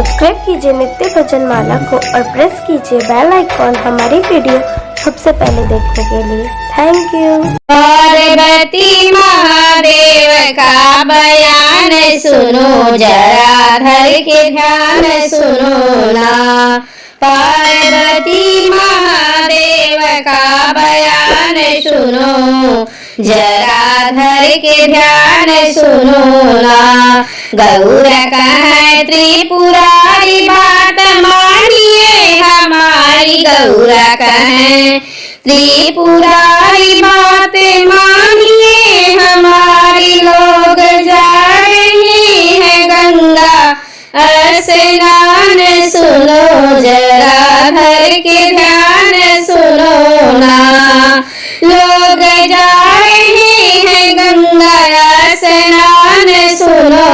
Subscribe कीजिए नित्य भजन माला को और प्रेस कीजिए बेल आइकॉन हमारी वीडियो सबसे पहले देखने के लिए। Thank you. पार्वती महादेव का बयान सुनो, जरा धर के ध्यान सुनो ना। पार्वती महादेव का बयान सुनो, जरा धर के ध्यान सुनो ना। गौर कहे त्रिपुरारी बात मानिए हमारी, गौर कहे त्रिपुरारी बात मानिए हमारी। लोग जा रहे हैं गंगा स्नान सुनो, जरा धर के ध्यान सुनो ना। लोग जा रहे हैं गंगा स्नान सुनो,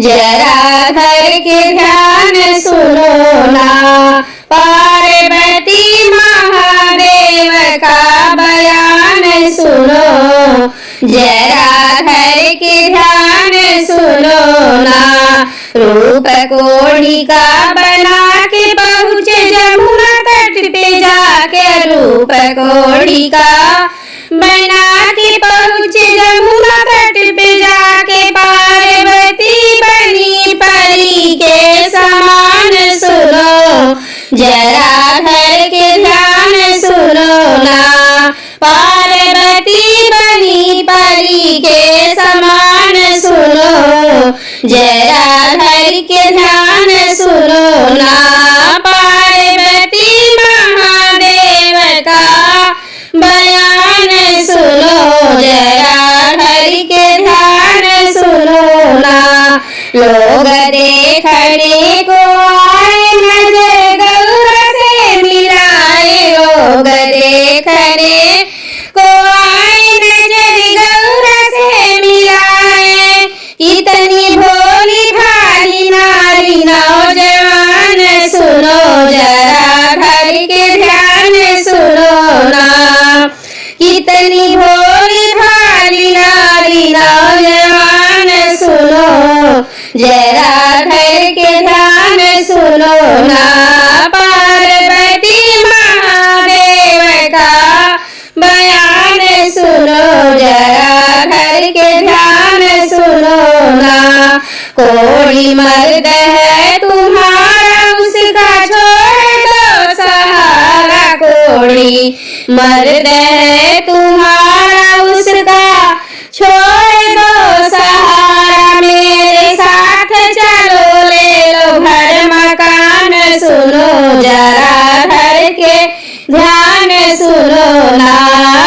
जरा धर के ध्यान सुनो ना। पार्वती महादेव का बयान सुनो, जरा धर के ध्यान सुनो ना। रूप कोढ़ी का बना के पहुँचे जमुना तट पे जाके, रूप कोढ़ी का बना के पहुँचे जमुना तट पे जाके। पार्वती बनी परी के समान सुनो, जरा धर के ध्यान सुनो ना। पार्वती बनी परी के समान सुनो, जरा धर के ध्यान सुनो ना। पार्वती महादेव का बयान सुनो, जरा धर के ध्यान सुनो ना। लोग देखने को आए नजर गौर से मिलाए, लोग देखने को आए नजर गौर से मिलाए। कितनी भोली भाली नारी नौजवान सुनो, जरा धर के ध्यान सुनो ना। कितनी भोली भाली नारी नौजवान सुनो, जरा धर के ध्यान सुनो ना। पार्वती महादेव का बयान सुनो, जरा धर के ध्यान सुनो ना। कोई मर्द है तुम्हारा उसका छोड़ दो सहारा, कोई मर्द है तुम्हारा उसका छोड़ दो सहारा। मेरे साथ चलो ले लो घर मकान सुनो, जरा धर के ध्यान सुनो ना।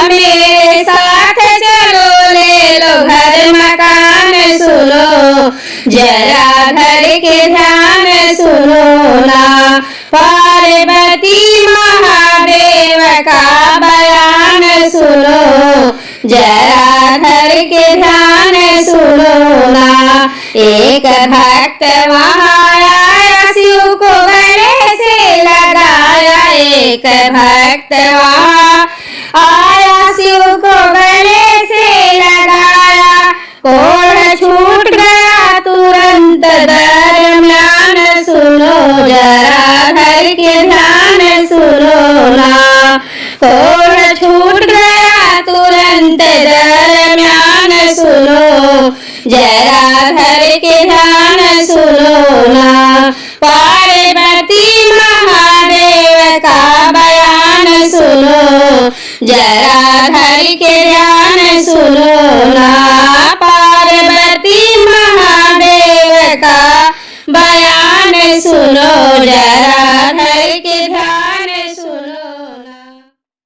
मेरे साथ चलो ले लो घर मकान सुनो, जरा धर के ध्यान सुनो ना। पार्वती महादेव का बयान सुनो, जरा धर के ध्यान सुनो ना। एक भक्त वहाँ आया शिव को गले से लगाया, एक भक्त वहाँ आया शिव को गले से लगाया। कोढ़ छूट गया तुरंत दरम्यान सुनो, जरा धर के ध्यान सुनो ना। कोढ़ छूट गया तुरंत दरम्यान सुनो, जरा धर के ध्यान सुनो ना। पार्वती महादेव का बयान सुनो, जरा धर के ध्यान सुनो ना। पार्वती महादेव का बयान सुनो, जरा